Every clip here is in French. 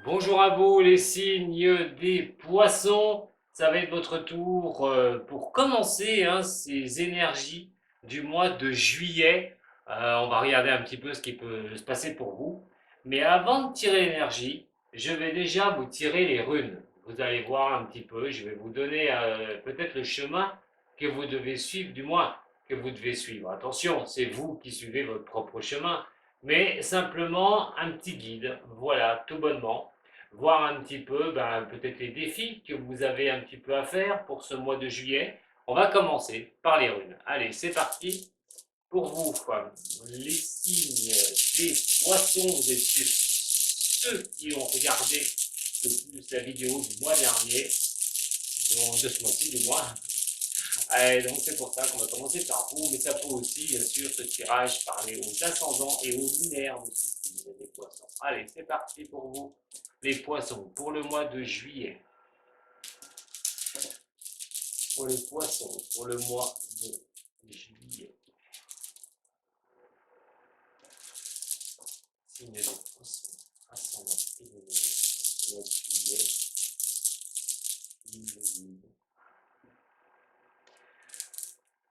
Bonjour à vous les signes des poissons, ça va être votre tour pour commencer ces énergies du mois de juillet. On va regarder un petit peu ce qui peut se passer pour vous. Mais avant de tirer l'énergie, je vais déjà vous tirer les runes. Vous allez voir un petit peu, je vais vous donner peut-être le chemin que vous devez suivre, du moins que vous devez suivre. Attention, c'est vous qui suivez votre propre chemin, mais simplement un petit guide, voilà, tout bonnement voir un petit peu peut-être les défis que vous avez un petit peu à faire pour ce mois de juillet. On va commencer par les runes. Allez, c'est parti pour vous. Les signes des poissons, vous étiez ceux qui ont regardé le plus la vidéo du mois dernier, de ce mois-ci du mois. Allez, donc c'est pour ça qu'on va commencer par vous, mais ça peut aussi, bien sûr, ce tirage parler aux ascendants et aux lunaires aussi, si vous êtes des poissons. Allez, c'est parti pour vous, les poissons, pour le mois de juillet. Pour les poissons, pour le mois de juillet. Signe des poissons, ascendant et lunaire, mois de juillet.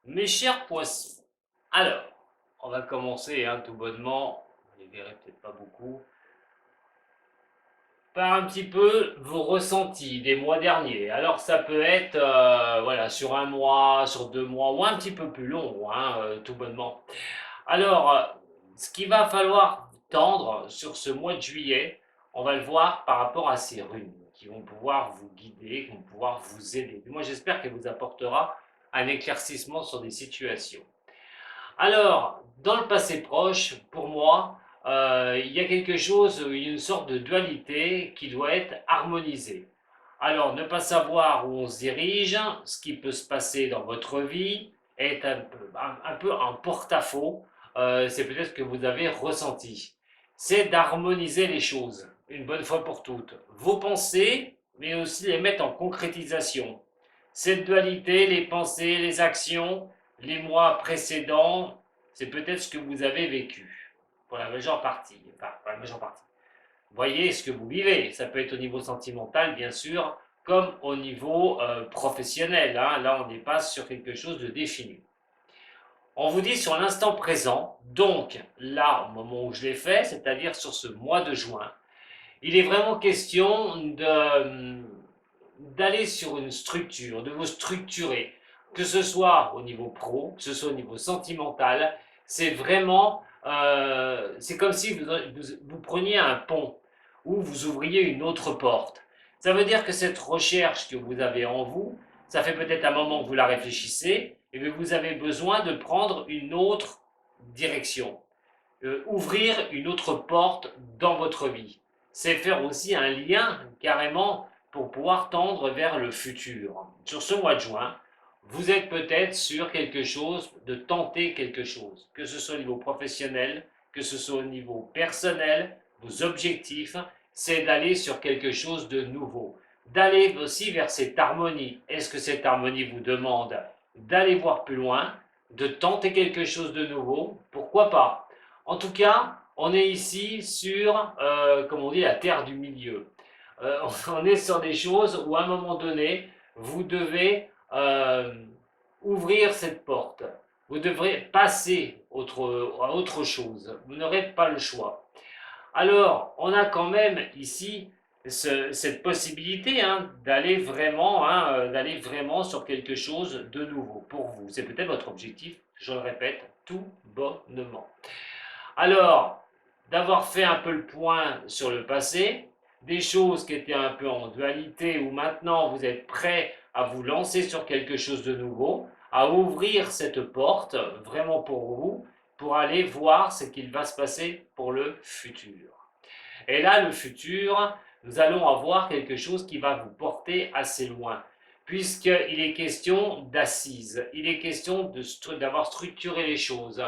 Mes chers poissons, alors, on va commencer tout bonnement, vous ne les verrez peut-être pas beaucoup, par un petit peu vos ressentis des mois derniers. Alors ça peut être voilà, sur un mois, sur 2 mois, ou un petit peu plus long, tout bonnement. Alors, ce qu'il va falloir tendre sur ce mois de juillet, on va le voir par rapport à ces runes qui vont pouvoir vous guider, qui vont pouvoir vous aider. Moi, j'espère qu'elle vous apportera un éclaircissement sur des situations. Alors, dans le passé proche, pour moi, il y a quelque chose, il y a une sorte de dualité qui doit être harmonisée. Alors, ne pas savoir où on se dirige, ce qui peut se passer dans votre vie, est un peu un porte-à-faux. C'est peut-être ce que vous avez ressenti. C'est d'harmoniser les choses, une bonne fois pour toutes. Vos pensées, mais aussi les mettre en concrétisation. Cette dualité, les pensées, les actions, les mois précédents, c'est peut-être ce que vous avez vécu, pour la majeure partie. Enfin, pour la majeure partie. Voyez ce que vous vivez. Ça peut être au niveau sentimental, bien sûr, comme au niveau professionnel. Là, on dépasse sur quelque chose de défini. On vous dit sur l'instant présent, donc là, au moment où je l'ai fait, c'est-à-dire sur ce mois de juin, il est vraiment question d'aller sur une structure, de vous structurer, que ce soit au niveau pro, que ce soit au niveau sentimental. C'est vraiment, c'est comme si vous preniez un pont ou vous ouvriez une autre porte. Ça veut dire que cette recherche que vous avez en vous, ça fait peut-être un moment que vous la réfléchissez et que vous avez besoin de prendre une autre direction, ouvrir une autre porte dans votre vie. C'est faire aussi un lien carrément pour pouvoir tendre vers le futur. Sur ce mois de juin, vous êtes peut-être sur quelque chose, de tenter quelque chose, que ce soit au niveau professionnel, que ce soit au niveau personnel, vos objectifs, c'est d'aller sur quelque chose de nouveau, d'aller aussi vers cette harmonie. Est-ce que cette harmonie vous demande d'aller voir plus loin, de tenter quelque chose de nouveau? Pourquoi pas? En tout cas, on est ici sur, comme on dit, la terre du milieu. On est sur des choses où à un moment donné, vous devez ouvrir cette porte. Vous devrez passer à autre chose. Vous n'aurez pas le choix. Alors, on a quand même ici cette possibilité d'aller vraiment sur quelque chose de nouveau pour vous. C'est peut-être votre objectif, je le répète, tout bonnement. Alors, d'avoir fait un peu le point sur le passé, des choses qui étaient un peu en dualité, où maintenant vous êtes prêt à vous lancer sur quelque chose de nouveau, à ouvrir cette porte vraiment pour vous, pour aller voir ce qu'il va se passer pour le futur. Et là, le futur, nous allons avoir quelque chose qui va vous porter assez loin, puisqu'il est question d'assises, il est question d'avoir structuré les choses.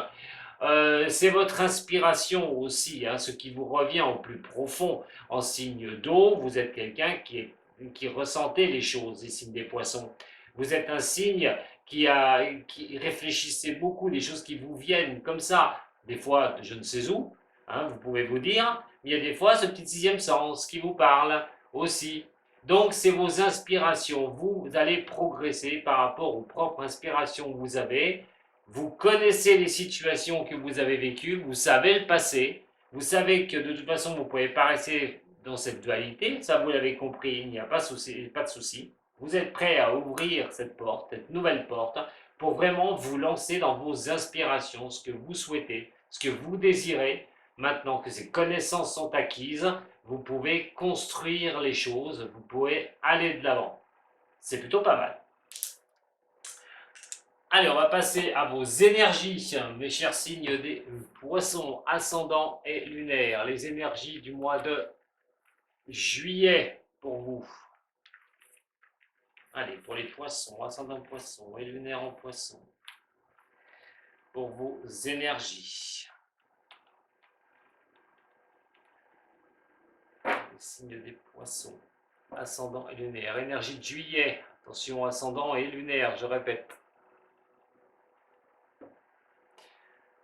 C'est votre inspiration aussi, ce qui vous revient au plus profond. En signe d'eau, vous êtes quelqu'un qui ressentait les choses, les signes des poissons. Vous êtes un signe qui réfléchissait beaucoup, des choses qui vous viennent comme ça, des fois je ne sais où, vous pouvez vous dire, il y a des fois ce petit sixième sens qui vous parle aussi. Donc, c'est vos inspirations. Vous allez progresser par rapport aux propres inspirations que vous avez. Vous connaissez les situations que vous avez vécues, vous savez le passé, vous savez que de toute façon, vous ne pouvez pas rester dans cette dualité, ça vous l'avez compris, il n'y a pas, pas de souci. Vous êtes prêt à ouvrir cette porte, cette nouvelle porte, pour vraiment vous lancer dans vos inspirations, ce que vous souhaitez, ce que vous désirez. Maintenant que ces connaissances sont acquises, vous pouvez construire les choses, vous pouvez aller de l'avant. C'est plutôt pas mal. Allez, on va passer à vos énergies, mes chers signes des poissons, ascendants et lunaires. Les énergies du mois de juillet pour vous. Allez, pour les poissons, ascendant poissons et lunaire en poissons. Pour vos énergies. Les signes des poissons, ascendant et lunaire. Énergie de juillet. Attention, ascendant et lunaire, je répète.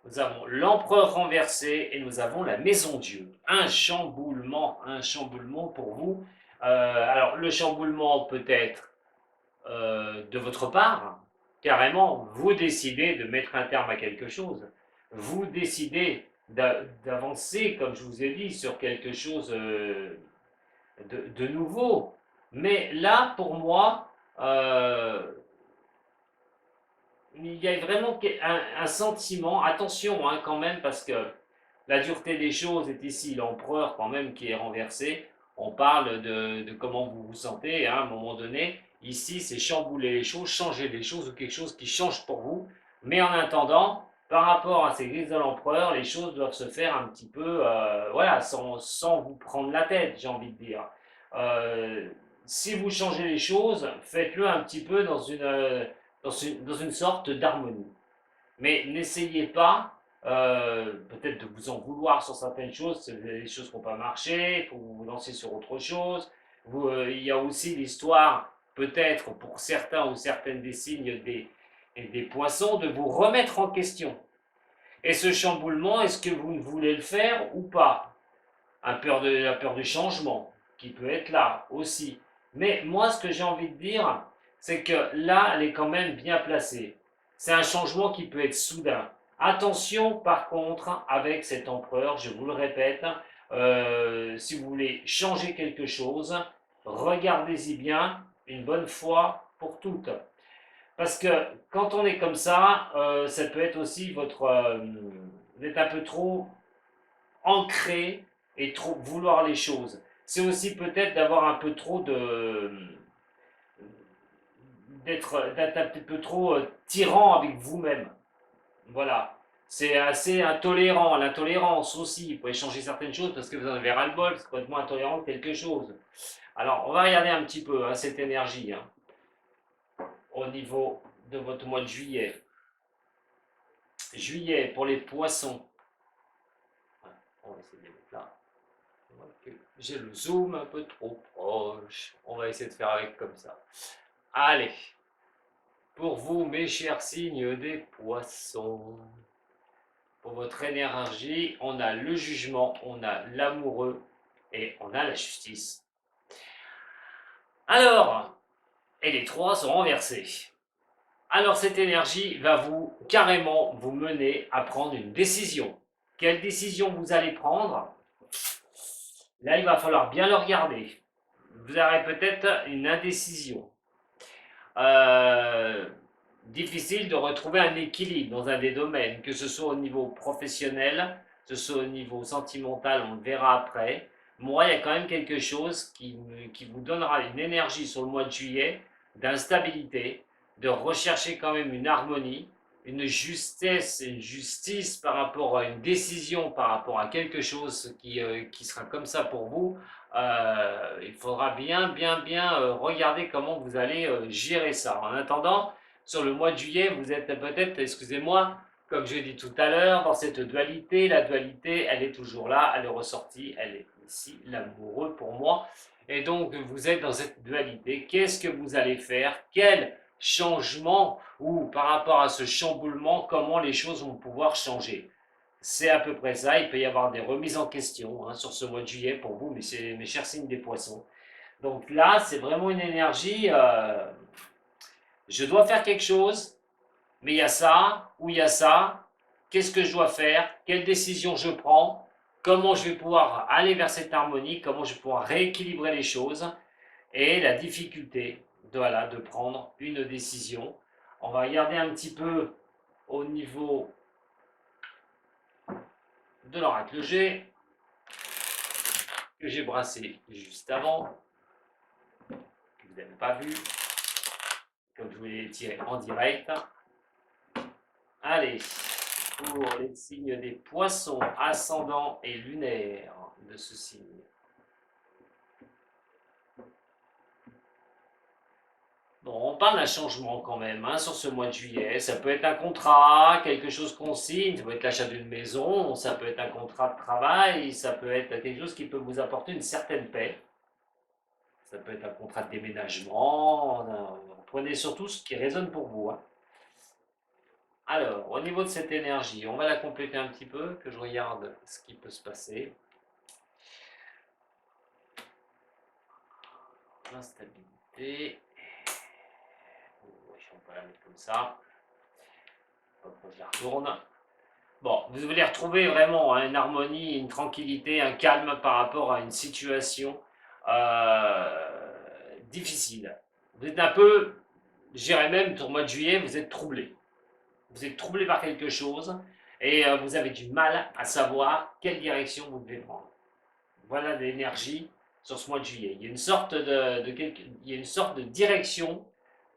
Nous avons l'empereur renversé et nous avons la maison Dieu. Un chamboulement pour vous. Alors, le chamboulement peut être de votre part, carrément, vous décidez de mettre un terme à quelque chose. Vous décidez d'avancer, comme je vous ai dit, sur quelque chose de nouveau. Mais là, pour moi, il y a vraiment un sentiment, attention hein, quand même, parce que la dureté des choses est ici, l'empereur quand même qui est renversé. On parle de comment vous vous sentez hein, à un moment donné. Ici, c'est chambouler les choses, changer les choses ou quelque chose qui change pour vous. Mais en attendant, par rapport à ces grises de l'empereur, les choses doivent se faire un petit peu, voilà, sans vous prendre la tête, j'ai envie de dire. Si vous changez les choses, faites-le un petit peu dans une sorte d'harmonie. Mais n'essayez pas peut-être de vous en vouloir sur certaines choses, des choses qui n'ont pas marché, il faut vous lancer sur autre chose. Il y a aussi l'histoire, peut-être pour certains ou certaines des signes des poissons, de vous remettre en question. Et ce chamboulement, est-ce que vous voulez le faire ou pas? La peur du changement, qui peut être là aussi. Mais moi, ce que j'ai envie de dire, c'est que là, elle est quand même bien placée. C'est un changement qui peut être soudain. Attention, par contre, avec cet empereur, je vous le répète, si vous voulez changer quelque chose, regardez-y bien une bonne fois pour toutes. Parce que quand on est comme ça peut être aussi vous êtes un peu trop ancré et trop vouloir les choses. C'est aussi peut-être d'avoir un peu trop d'être un petit peu trop tyran avec vous-même. Voilà. C'est assez intolérant, l'intolérance aussi. Vous pouvez changer certaines choses parce que vous en avez ras-le-bol, c'est complètement intolérant de quelque chose. Alors, on va regarder un petit peu hein, cette énergie hein, au niveau de votre mois de juillet. Juillet pour les poissons. On va essayer de mettre là. J'ai le zoom un peu trop proche. On va essayer de faire avec comme ça. Allez, pour vous, mes chers signes des poissons, pour votre énergie, on a le jugement, on a l'amoureux et on a la justice. Alors, et les trois sont renversés. Alors cette énergie va carrément vous mener à prendre une décision. Quelle décision vous allez prendre? Là, il va falloir bien le regarder. Vous aurez peut-être une indécision. Difficile de retrouver un équilibre dans un des domaines, que ce soit au niveau professionnel, que ce soit au niveau sentimental, on le verra après. Moi, il y a quand même quelque chose qui vous donnera une énergie sur le mois de juillet, d'instabilité, de rechercher quand même une harmonie, une justesse, une justice par rapport à une décision, par rapport à quelque chose qui sera comme ça pour vous. Il faudra bien regarder comment vous allez gérer ça. En attendant, sur le mois de juillet, vous êtes peut-être, excusez-moi, comme je l'ai dit tout à l'heure, dans cette dualité. La dualité, elle est toujours là, elle est ressortie, elle est ici, l'amoureux pour moi. Et donc, vous êtes dans cette dualité. Qu'est-ce que vous allez faire? Quel changement ou par rapport à ce chamboulement, comment les choses vont pouvoir changer? c'est à peu près ça. Il peut y avoir des remises en question hein, sur ce mois de juillet pour vous, mes chers signes des poissons. Donc là, c'est vraiment une énergie, je dois faire quelque chose, mais il y a ça, ou il y a ça, qu'est-ce que je dois faire, quelle décision je prends, comment je vais pouvoir aller vers cette harmonie, comment je vais pouvoir rééquilibrer les choses, et la difficulté voilà, de prendre une décision. On va regarder un petit peu au niveau de l'oracle G, que j'ai brassé juste avant, que vous n'avez pas vu, comme je vous l'ai tiré en direct. Allez, pour les signes des poissons, ascendant et lunaire de ce signe. Bon, on parle d'un changement quand même hein, sur ce mois de juillet. Ça peut être un contrat, quelque chose qu'on signe, ça peut être l'achat d'une maison, ça peut être un contrat de travail, ça peut être quelque chose qui peut vous apporter une certaine paix. Ça peut être un contrat de déménagement. Prenez surtout ce qui résonne pour vous. Hein. Alors, au niveau de cette énergie, on va la compléter un petit peu, que je regarde ce qui peut se passer. L'instabilité. On peut la mettre comme ça. Hop, je la retourne. Bon, vous allez retrouver vraiment hein, une harmonie, une tranquillité, un calme par rapport à une situation difficile. Vous êtes un peu, je dirais même, pour le mois de juillet, vous êtes troublé. Vous êtes troublé par quelque chose et vous avez du mal à savoir quelle direction vous devez prendre. Voilà l'énergie sur ce mois de juillet. Il y a une sorte il y a une sorte de direction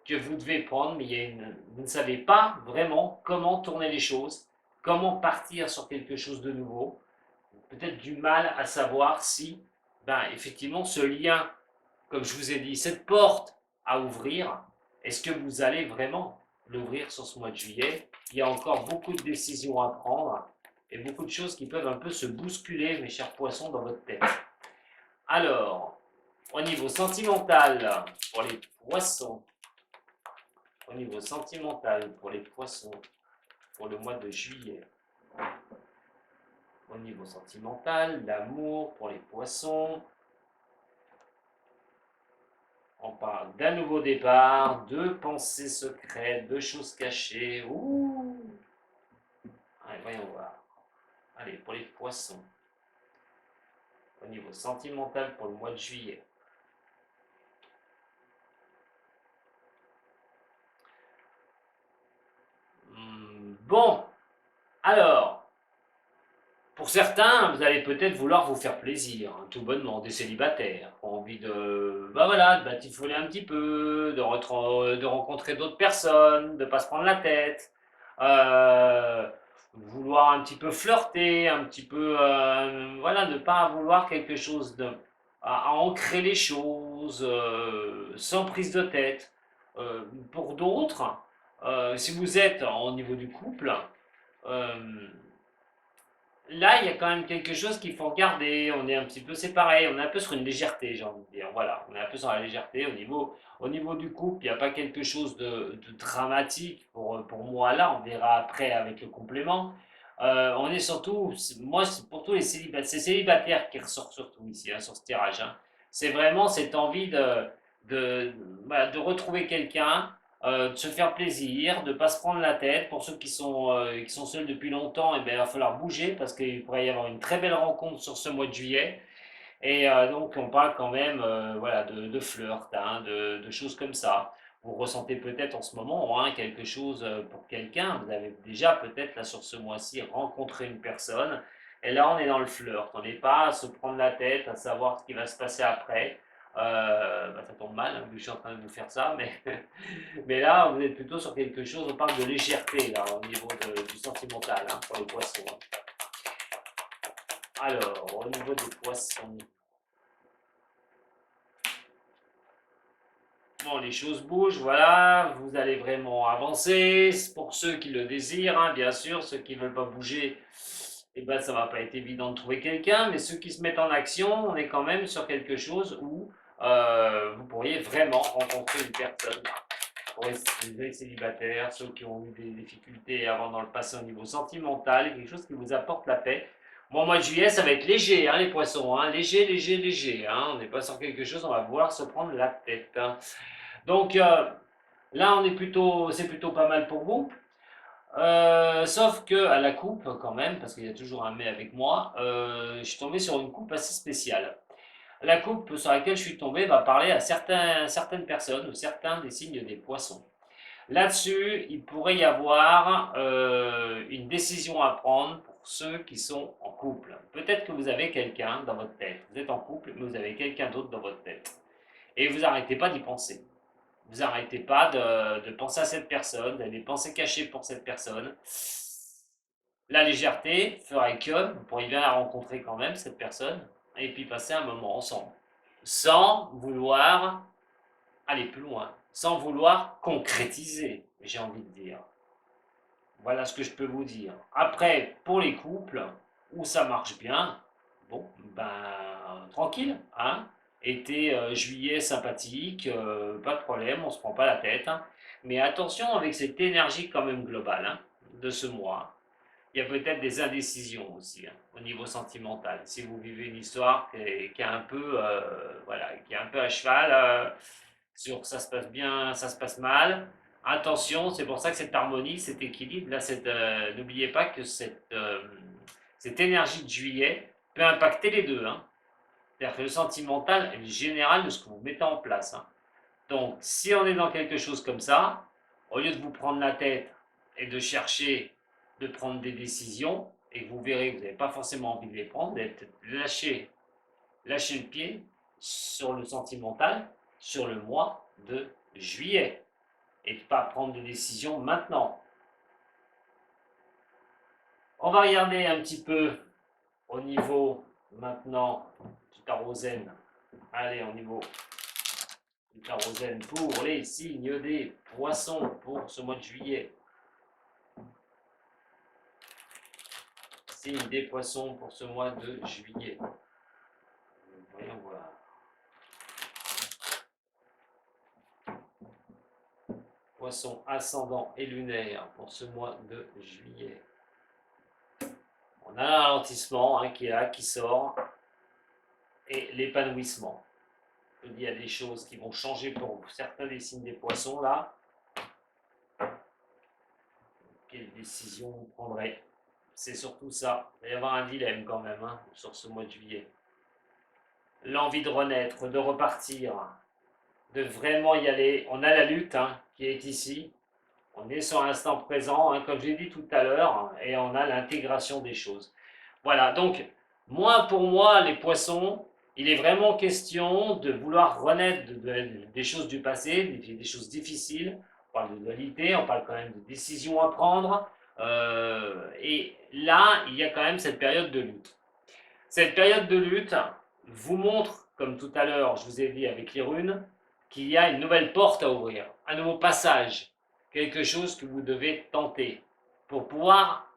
que vous devez prendre, mais vous ne savez pas vraiment comment tourner les choses, comment partir sur quelque chose de nouveau. Peut-être du mal à savoir si, ben, effectivement, ce lien, comme je vous ai dit, cette porte à ouvrir, est-ce que vous allez vraiment l'ouvrir sur ce mois de juillet? Il y a encore beaucoup de décisions à prendre et beaucoup de choses qui peuvent un peu se bousculer, mes chers poissons, dans votre tête. Alors, au niveau sentimental, pour les poissons, au niveau sentimental, pour les poissons, pour le mois de juillet, au niveau sentimental, l'amour pour les poissons, on parle d'un nouveau départ, de pensées secrètes, de choses cachées. Ouh. Allez, voyons voir. Allez, pour les poissons, au niveau sentimental pour le mois de juillet. Bon, alors, pour certains, vous allez peut-être vouloir vous faire plaisir, hein, tout bonnement, des célibataires, qui ont envie de, bah voilà, de batifoler un petit peu, de rencontrer d'autres personnes, de ne pas se prendre la tête, vouloir un petit peu flirter, un petit peu, voilà, ne pas vouloir quelque chose à ancrer les choses, sans prise de tête. Pour d'autres, si vous êtes au niveau du couple, euh, là, il y a quand même quelque chose qu'il faut regarder. On est un petit peu séparés, on est un peu sur une légèreté, j'ai envie de dire. Voilà, on est un peu sur la légèreté. Au niveau du couple, il n'y a pas quelque chose de dramatique pour moi là. On verra après avec le complément. On est surtout, moi, c'est pour tous les célibataires, c'est célibataire qui ressort surtout ici, hein, sur ce tirage. Hein. C'est vraiment cette envie voilà, de retrouver quelqu'un de se faire plaisir, de ne pas se prendre la tête. Pour ceux qui sont seuls depuis longtemps, eh bien, il va falloir bouger parce qu'il pourrait y avoir une très belle rencontre sur ce mois de juillet. Et donc, on parle quand même voilà, de flirt, hein, de choses comme ça. Vous ressentez peut-être en ce moment hein, quelque chose pour quelqu'un. Vous avez déjà peut-être là sur ce mois-ci rencontré une personne. Et là, on est dans le flirt. On n'est pas à se prendre la tête, à savoir ce qui va se passer après. Bah, ça tombe mal, hein, vu que je suis en train de vous faire ça, mais mais là, vous êtes plutôt sur quelque chose, on parle de légèreté, là, au niveau du sentimental, hein, pour les poissons. Hein. Alors, au niveau des poissons, bon, les choses bougent, voilà, vous allez vraiment avancer, pour ceux qui le désirent, hein, bien sûr, ceux qui ne veulent pas bouger, eh ben, ça va pas être évident de trouver quelqu'un, mais ceux qui se mettent en action, on est quand même sur quelque chose où vous pourriez vraiment rencontrer une personne. pour les célibataires, ceux qui ont eu des difficultés avant dans le passé au niveau sentimental, quelque chose qui vous apporte la paix. Moi, au mois de juillet, ça va être léger, hein, les poissons, hein, léger, léger, léger. Hein, on n'est pas sur quelque chose, on va vouloir se prendre la tête. Hein. Donc là, c'est plutôt pas mal pour vous. Sauf que à la coupe, quand même, parce qu'il y a toujours un mais avec moi, je suis tombé sur une coupe assez spéciale. La coupe sur laquelle je suis tombé va parler à certaines personnes ou certains des signes des poissons. Là-dessus, il pourrait y avoir une décision à prendre pour ceux qui sont en couple. Peut-être que vous avez quelqu'un dans votre tête. Vous êtes en couple, mais vous avez quelqu'un d'autre dans votre tête. Et vous n'arrêtez pas d'y penser. Vous n'arrêtez pas de penser à cette personne, d'aller penser caché pour cette personne. La légèreté ferait que vous pourriez bien la rencontrer quand même, cette personne, et puis passer un moment ensemble. Sans vouloir aller plus loin, sans vouloir concrétiser, j'ai envie de dire. Voilà ce que je peux vous dire. Après, pour les couples où ça marche bien, bon, ben tranquille, hein. Été, juillet sympathique, pas de problème, on se prend pas la tête. Hein. Mais attention avec cette énergie quand même globale hein, de ce mois. Il y a peut-être des indécisions aussi hein, au niveau sentimental. Si vous vivez une histoire qui est un peu, voilà, qui est un peu à cheval sur ça se passe bien, ça se passe mal. Attention, c'est pour ça que cette harmonie, cet équilibre, là, n'oubliez pas que cette énergie de juillet peut impacter les deux. Hein. C'est-à-dire que le sentimental est le général de ce que vous mettez en place. Hein. Donc, si on est dans quelque chose comme ça, au lieu de vous prendre la tête et de chercher de prendre des décisions, et que vous verrez que vous n'avez pas forcément envie de les prendre, vous allez peut-être lâcher le pied sur le sentimental, sur le mois de juillet, et de ne pas prendre de décision maintenant. On va regarder un petit peu au niveau maintenant du tarot-zen. Allez, au niveau du tarot-zen pour les signes des poissons pour ce mois de juillet. Signe des poissons pour ce mois de juillet. Voyons voir. Poisson ascendant et lunaire pour ce mois de juillet. On a un ralentissement hein, qui est là, qui sort, et l'épanouissement. Il y a des choses qui vont changer pour certains des signes des poissons là. Quelle décision vous prendrez? C'est surtout ça. Il va y avoir un dilemme quand même hein, sur ce mois de juillet. L'envie de renaître, de repartir, de vraiment y aller. On a la lutte hein, qui est ici. On est sur l'instant présent, hein, comme je l'ai dit tout à l'heure, et on a l'intégration des choses. Voilà, donc, pour moi, les poissons, il est vraiment question de vouloir renaître des choses du passé, des choses difficiles. On parle de dualité, on parle quand même de décisions à prendre. Et là, il y a quand même cette période de lutte. Cette période de lutte vous montre, comme tout à l'heure, je vous ai dit avec les runes, qu'il y a une nouvelle porte à ouvrir, un nouveau passage, quelque chose que vous devez tenter pour pouvoir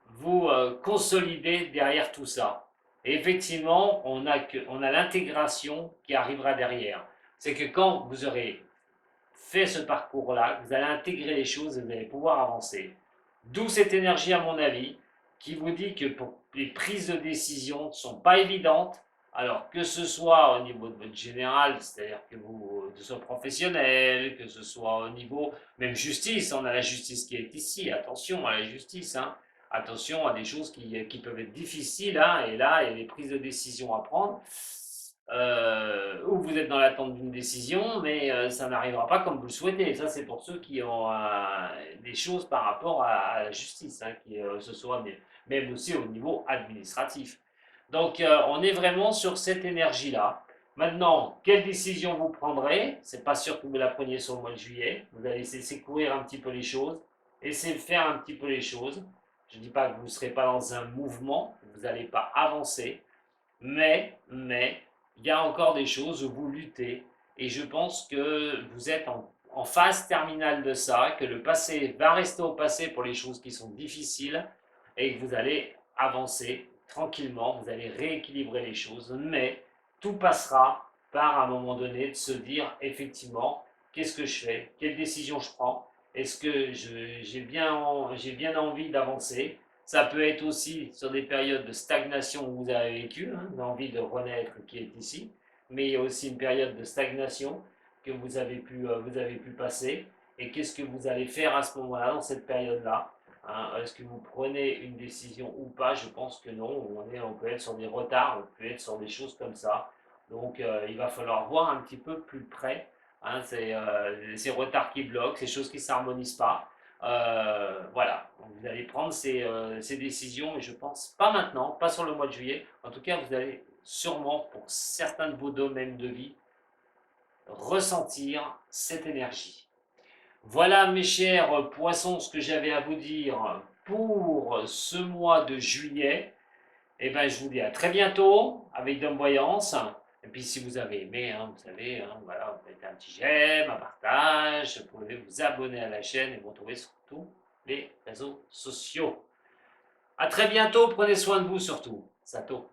vous consolider derrière tout ça. Et effectivement, on a l'intégration qui arrivera derrière. C'est que quand vous aurez fait ce parcours-là, vous allez intégrer les choses et vous allez pouvoir avancer. D'où cette énergie, à mon avis, qui vous dit que pour les prises de décision ne sont pas évidentes, alors que ce soit au niveau de votre général, c'est-à-dire que ce soit professionnel, que ce soit au niveau même justice, on a la justice qui est ici, attention à la justice, hein. Attention à des choses qui peuvent être difficiles, hein, et là, il y a des prises de décision à prendre ou vous êtes dans l'attente d'une décision, mais ça n'arrivera pas comme vous le souhaitez. Ça, c'est pour ceux qui ont des choses par rapport à la justice, hein, qui ce soit même aussi au niveau administratif. Donc, on est vraiment sur cette énergie-là. Maintenant, quelle décision vous prendrez? C'est pas sûr que vous la preniez sur le mois de juillet. Vous allez laisser courir un petit peu les choses, essayer de faire un petit peu les choses. Je ne dis pas que vous ne serez pas dans un mouvement, vous n'allez pas avancer, mais il y a encore des choses où vous luttez et je pense que vous êtes en phase terminale de ça, que le passé va rester au passé pour les choses qui sont difficiles et que vous allez avancer tranquillement, vous allez rééquilibrer les choses, mais tout passera par un moment donné de se dire effectivement, qu'est-ce que je fais? Quelle décision je prends? Est-ce que j'ai bien envie d'avancer? Ça peut être aussi sur des périodes de stagnation que vous avez vécues, hein, l'envie de renaître qui est ici, mais il y a aussi une période de stagnation que vous avez pu passer. Et qu'est-ce que vous allez faire à ce moment-là, dans cette période-là? Hein, est-ce que vous prenez une décision ou pas? Je pense que non. On peut être sur des retards, on peut être sur des choses comme ça. Donc il va falloir voir un petit peu plus près, hein, ces retards qui bloquent, ces choses qui ne s'harmonisent pas. Voilà, vous allez prendre ces décisions, mais je pense pas maintenant, pas sur le mois de juillet. En tout cas, vous allez sûrement, pour certains de vos domaines de vie, ressentir cette énergie. Voilà, mes chers poissons, ce que j'avais à vous dire pour ce mois de juillet. Et ben, je vous dis à très bientôt avec Dom Voyance. Et puis, si vous avez aimé, hein, vous savez, hein, voilà, vous mettez un petit j'aime, un partage. Vous pouvez vous abonner à la chaîne et vous retrouver sur tous les réseaux sociaux. À très bientôt, prenez soin de vous surtout. Sato.